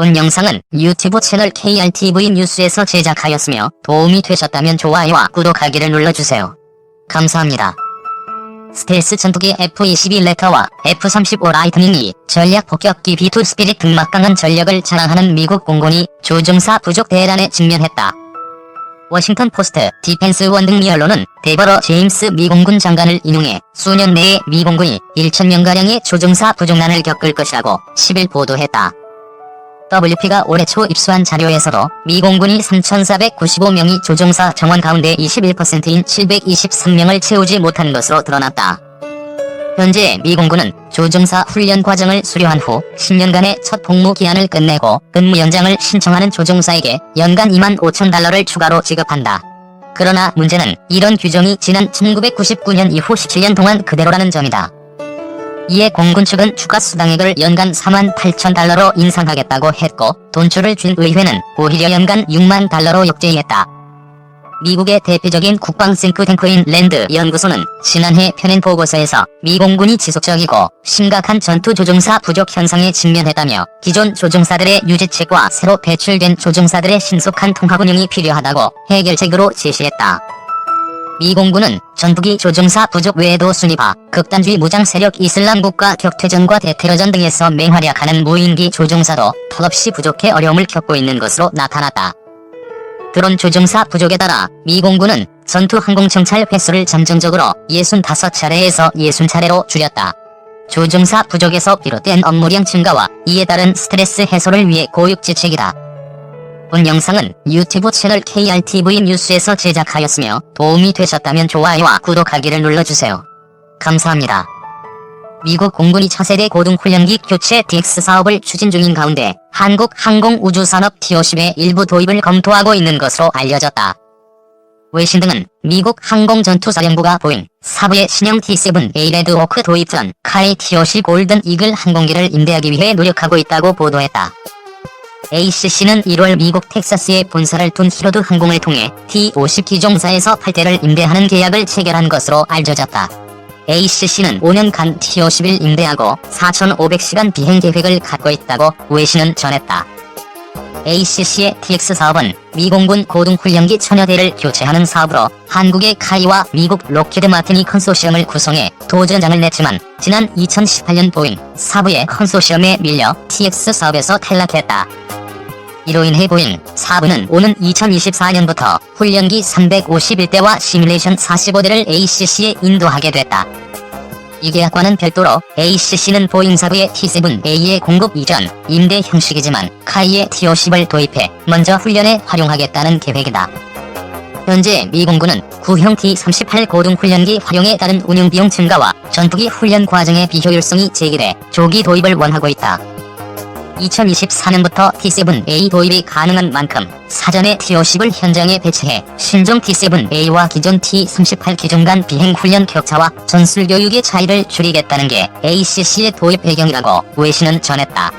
본 영상은 유튜브 채널 KRTV 뉴스에서 제작하였으며 도움이 되셨다면 좋아요와 구독하기를 눌러주세요. 감사합니다. 스텔스 전투기 F-22 레터와 F-35 라이트닝이 전략 폭격기 B-2 스피릿 등 막강한 전력을 자랑하는 미국 공군이 조종사 부족 대란에 직면했다. 워싱턴 포스트, 디펜스 원 등 언론은 데버러 제임스 미 공군 장관을 인용해 수년 내에 미 공군이 1,000명가량의 조종사 부족난을 겪을 것이라고 10일 보도했다. WP가 올해 초 입수한 자료에서도 미 공군이 3,495명이 조종사 정원 가운데 21%인 723명을 채우지 못한 것으로 드러났다. 현재 미 공군은 조종사 훈련 과정을 수료한 후 10년간의 첫 복무 기한을 끝내고 근무 연장을 신청하는 조종사에게 연간 $25,000를 추가로 지급한다. 그러나 문제는 이런 규정이 지난 1999년 이후 17년 동안 그대로라는 점이다. 이에 공군 측은 추가 수당액을 연간 $48,000로 인상하겠다고 했고 돈줄을 쥔 의회는 오히려 연간 $60,000로 역제의했다. 미국의 대표적인 국방 싱크탱크인 랜드 연구소는 지난해 펴낸 보고서에서 미 공군이 지속적이고 심각한 전투 조종사 부족 현상에 직면했다며 기존 조종사들의 유지책과 새로 배출된 조종사들의 신속한 통합 운영이 필요하다고 해결책으로 제시했다. 미 공군은 전투기 조종사 부족 외에도 순위파, 극단주의 무장 세력 이슬람 국가 격퇴전과 대테러전 등에서 맹활약하는 무인기 조종사도 턱없이 부족해 어려움을 겪고 있는 것으로 나타났다. 드론 조종사 부족에 따라 미 공군은 전투 항공정찰 횟수를 잠정적으로 65차례에서 60차례로 줄였다. 조종사 부족에서 비롯된 업무량 증가와 이에 따른 스트레스 해소를 위해 고육지책이다. 본 영상은 유튜브 채널 KRTV 뉴스에서 제작하였으며 도움이 되셨다면 좋아요와 구독하기를 눌러주세요. 감사합니다. 미국 공군이 차세대 고등훈련기 교체 DX 사업을 추진 중인 가운데 한국항공우주산업 T-50의 일부 도입을 검토하고 있는 것으로 알려졌다. 외신 등은 미국 항공전투사령부가 보잉 사부의 신형 T-7A 레드워크 도입 전 카이 T-50 골든 이글 항공기를 임대하기 위해 노력하고 있다고 보도했다. ACC는 1월 미국 텍사스에 본사를 둔 히로드 항공을 통해 T-50 기종사에서 8대를 임대하는 계약을 체결한 것으로 알려졌다. ACC는 5년간 T-50을 임대하고 4,500시간 비행 계획을 갖고 있다고 외신은 전했다. ACC의 TX 사업은 미 공군 고등훈련기 1000여 대를 교체하는 사업으로 한국의 카이와 미국 록히드 마틴이 컨소시엄을 구성해 도전장을 냈지만 지난 2018년 보잉 사부의 컨소시엄에 밀려 TX 사업에서 탈락했다. 이로 인해 보잉 사부는 오는 2024년부터 훈련기 351대와 시뮬레이션 45대를 ACC에 인도하게 됐다. 이 계약과는 별도로 ACC는 보잉 사부의 T-7A의 공급 이전 임대 형식이지만 카이의 T-50을 도입해 먼저 훈련에 활용하겠다는 계획이다. 현재 미 공군은 구형 T-38 고등훈련기 활용에 따른 운용비용 증가와 전투기 훈련 과정의 비효율성이 제기돼 조기 도입을 원하고 있다. 2024년부터 T-7A 도입이 가능한 만큼 사전에 T-50을 현장에 배치해 신종 T-7A와 기존 T-38 기종 간 비행 훈련 격차와 전술 교육의 차이를 줄이겠다는 게 ACC의 도입 배경이라고 외신은 전했다.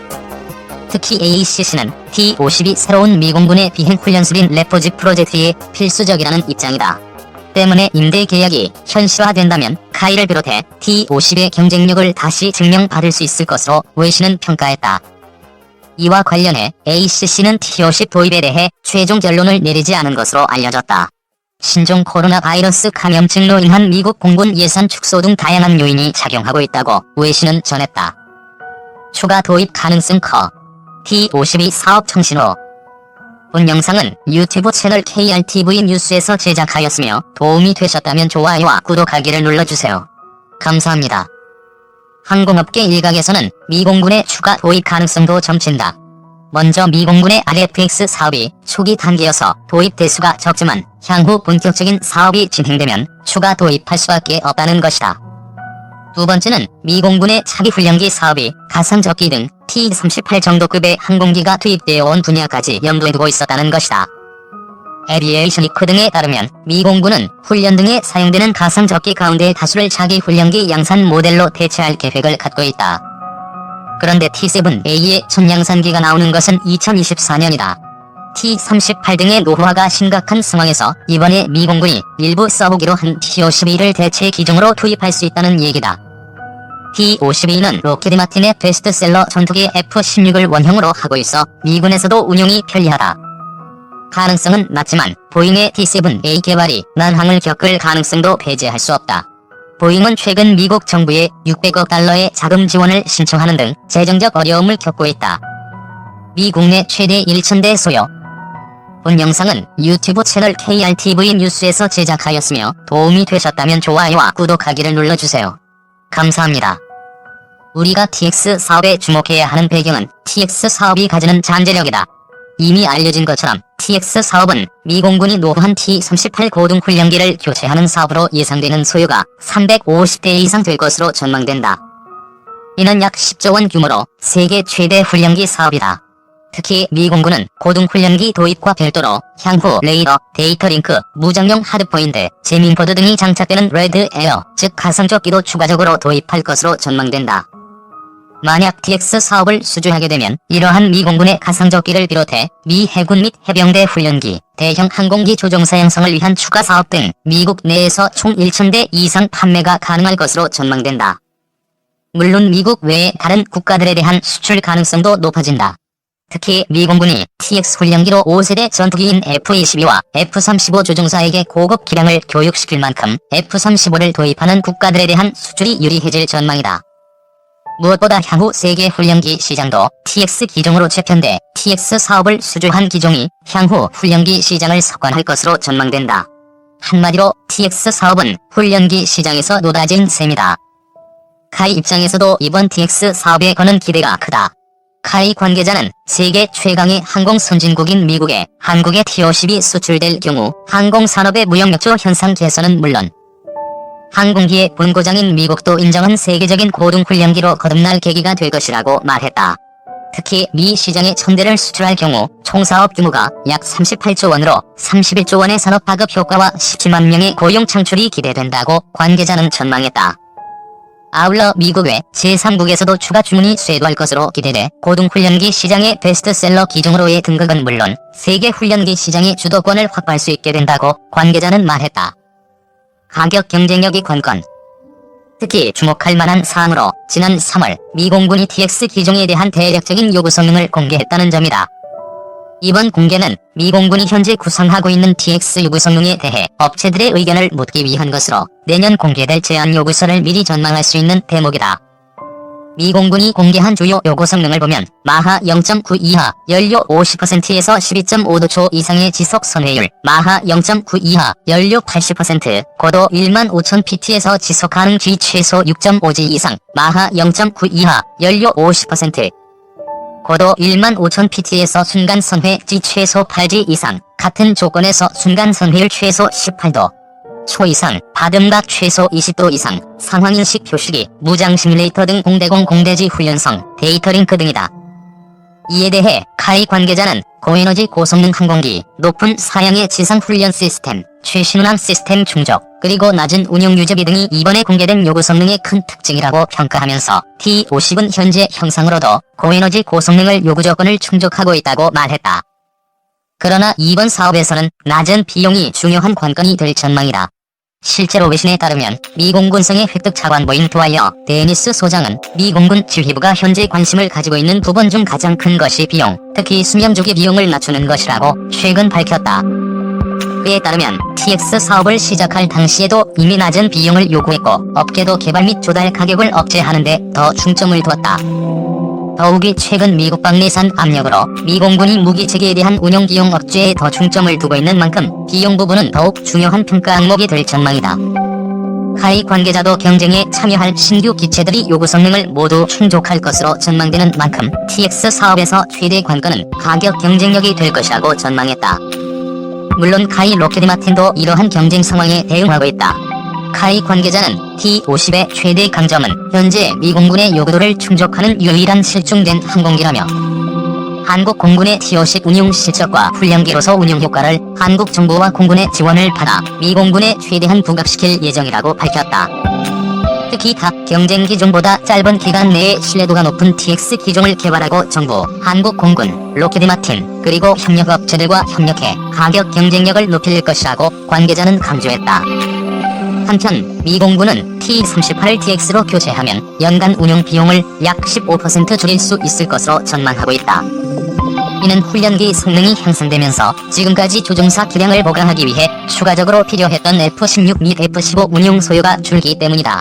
특히 ACC는 T-50이 새로운 미 공군의 비행 훈련술인 레포지 프로젝트에 필수적이라는 입장이다. 때문에 임대 계약이 현실화된다면 카이를 비롯해 T-50의 경쟁력을 다시 증명받을 수 있을 것으로 외신은 평가했다. 이와 관련해 ACC는 T-50 도입에 대해 최종 결론을 내리지 않은 것으로 알려졌다. 신종 코로나 바이러스 감염증로 인한 미국 공군 예산 축소 등 다양한 요인이 작용하고 있다고 외신은 전했다. 추가 도입 가능성 커. T-52 사업 청신호. 본 영상은 유튜브 채널 KRTV 뉴스에서 제작하였으며 도움이 되셨다면 좋아요와 구독하기를 눌러주세요. 감사합니다. 항공업계 일각에서는 미 공군의 추가 도입 가능성도 점친다. 먼저 미 공군의 RFX 사업이 초기 단계여서 도입 대수가 적지만 향후 본격적인 사업이 진행되면 추가 도입할 수밖에 없다는 것이다. 두 번째는 미 공군의 차기 훈련기 사업이 가상적기 등 T-38 정도급의 항공기가 투입되어 온 분야까지 염두에 두고 있었다는 것이다. 에비에이션 위크 등에 따르면 미 공군은 훈련 등에 사용되는 가상적기 가운데 다수를 차기 훈련기 양산 모델로 대체할 계획을 갖고 있다. 그런데 T-7A의 첫 양산기가 나오는 것은 2024년이다. T-38 등의 노후화가 심각한 상황에서 이번에 미 공군이 일부 써보기로 한 T-52를 대체 기종으로 투입할 수 있다는 얘기다. T-52는 록히드 마틴의 베스트셀러 전투기 F-16을 원형으로 하고 있어 미군에서도 운용이 편리하다. 가능성은 낮지만 보잉의 T-7A 개발이 난항을 겪을 가능성도 배제할 수 없다. 보잉은 최근 미국 정부에 600억 달러의 자금 지원을 신청하는 등 재정적 어려움을 겪고 있다. 미 국내 최대 1,000대 소요. 본 영상은 유튜브 채널 KRTV 뉴스에서 제작하였으며 도움이 되셨다면 좋아요와 구독하기를 눌러주세요. 감사합니다. 우리가 TX 사업에 주목해야 하는 배경은 TX 사업이 가지는 잠재력이다. 이미 알려진 것처럼 TX 사업은 미 공군이 노후한 T-38 고등훈련기를 교체하는 사업으로 예상되는 소요가 350대 이상 될 것으로 전망된다. 이는 약 10조 원 규모로 세계 최대 훈련기 사업이다. 특히 미 공군은 고등훈련기 도입과 별도로 향후 레이더, 데이터 링크, 무장용 하드포인트, 제민포드 등이 장착되는 레드 에어, 즉 가상조끼도 추가적으로 도입할 것으로 전망된다. 만약 TX 사업을 수주하게 되면 이러한 미 공군의 가상조끼를 비롯해 미 해군 및 해병대 훈련기, 대형 항공기 조종사 양성을 위한 추가 사업 등 미국 내에서 총 1,000대 이상 판매가 가능할 것으로 전망된다. 물론 미국 외의 다른 국가들에 대한 수출 가능성도 높아진다. 특히 미 공군이 TX 훈련기로 5세대 전투기인 F-22와 F-35 조종사에게 고급 기량을 교육시킬 만큼 F-35를 도입하는 국가들에 대한 수출이 유리해질 전망이다. 무엇보다 향후 세계 훈련기 시장도 TX 기종으로 재편돼 TX 사업을 수주한 기종이 향후 훈련기 시장을 석권할 것으로 전망된다. 한마디로 TX 사업은 훈련기 시장에서 노다진 셈이다. 카이 입장에서도 이번 TX 사업에 거는 기대가 크다. 카이 관계자는 세계 최강의 항공 선진국인 미국에 한국의 T-52 수출될 경우 항공산업의 무역력조 현상 개선은 물론 항공기의 본고장인 미국도 인정한 세계적인 고등훈련기로 거듭날 계기가 될 것이라고 말했다. 특히 미 시장에 1,000대를 수출할 경우 총 사업 규모가 약 38조 원으로 31조 원의 산업 파급 효과와 17만 명의 고용 창출이 기대된다고 관계자는 전망했다. 아울러 미국 외 제3국에서도 추가 주문이 쇄도할 것으로 기대돼 고등훈련기 시장의 베스트셀러 기종으로의 등극은 물론 세계 훈련기 시장의 주도권을 확보할 수 있게 된다고 관계자는 말했다. 가격 경쟁력이 관건. 특히 주목할 만한 사항으로 지난 3월 미 공군이 TX 기종에 대한 대략적인 요구 성능을 공개했다는 점이다. 이번 공개는 미 공군이 현재 구상하고 있는 TX 요구 성능에 대해 업체들의 의견을 묻기 위한 것으로 내년 공개될 제안 요구서를 미리 전망할 수 있는 대목이다. 미 공군이 공개한 주요 요구 성능을 보면 마하 0.9 이하, 연료 50%에서 12.5도 이상의 지속 선회율, 마하 0.9 이하, 연료 80%, 고도 15,000pt에서 지속 가능 G 최소 6.5G 이상, 마하 0.9 이하, 연료 50%, 고도 15,000pt에서 순간 선회 G 최소 8G 이상, 같은 조건에서 순간 선회율 최소 18도 초 이상, 바듬각 최소 20도 이상, 상황인식 표시기, 무장 시뮬레이터 등 공대공 공대지 훈련성, 데이터 링크 등이다. 이에 대해 카이 관계자는 고에너지 고성능 항공기, 높은 사양의 지상 훈련 시스템, 최신 운항 시스템 충족, 그리고 낮은 운용 유지비 등이 이번에 공개된 요구 성능의 큰 특징이라고 평가하면서 T-50은 현재 형상으로도 고에너지 고성능을 요구 조건을 충족하고 있다고 말했다. 그러나 이번 사업에서는 낮은 비용이 중요한 관건이 될 전망이다. 실제로 외신에 따르면 미 공군성의 획득 차관보인 드와이어 데니스 소장은 미 공군 지휘부가 현재 관심을 가지고 있는 부분 중 가장 큰 것이 비용, 특히 수명주기 비용을 낮추는 것이라고 최근 밝혔다. 그에 따르면 TX 사업을 시작할 당시에도 이미 낮은 비용을 요구했고 업계도 개발 및 조달 가격을 억제하는 데 더 중점을 두었다. 더욱이 최근 미국방 내산 압력으로 미 공군이 무기체계에 대한 운영 비용 억제에 더 중점을 두고 있는 만큼 비용 부분은 더욱 중요한 평가 항목이 될 전망이다. 카이 관계자도 경쟁에 참여할 신규 기체들이 요구 성능을 모두 충족할 것으로 전망되는 만큼 TX 사업에서 최대 관건은 가격 경쟁력이 될 것이라고 전망했다. 물론 카이 록히드 마틴도 이러한 경쟁 상황에 대응하고 있다. 카이 관계자는 T-50의 최대 강점은 현재 미 공군의 요구도를 충족하는 유일한 실종된 항공기라며 한국 공군의 T-50 운용 실적과 훈련기로서 운용 효과를 한국 정부와 공군의 지원을 받아 미 공군에 최대한 부각시킬 예정이라고 밝혔다. 특히 각 경쟁 기종보다 짧은 기간 내에 신뢰도가 높은 TX 기종을 개발하고 정부, 한국 공군, 록히드 마틴, 그리고 협력업체들과 협력해 가격 경쟁력을 높일 것이라고 관계자는 강조했다. 한편 미공군은 T-38TX로 교체하면 연간 운용 비용을 약 15% 줄일 수 있을 것으로 전망하고 있다. 이는 훈련기 성능이 향상되면서 지금까지 조종사 기량을 보강하기 위해 추가적으로 필요했던 F-16 및 F-15 운용 소요가 줄기 때문이다.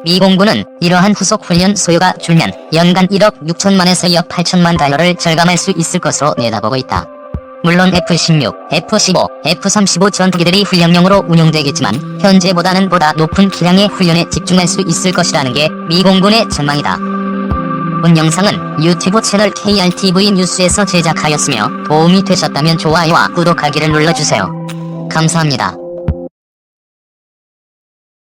미공군은 이러한 후속 훈련 소요가 줄면 연간 1억 6천만에서 2억 8천만 달러를 절감할 수 있을 것으로 내다보고 있다. 물론 F-16, F-15, F-35 전투기들이 훈련용으로 운용되겠지만 현재보다는 보다 높은 기량의 훈련에 집중할 수 있을 것이라는 게 미공군의 전망이다. 본 영상은 유튜브 채널 KRTV 뉴스에서 제작하였으며 도움이 되셨다면 좋아요와 구독하기를 눌러주세요. 감사합니다.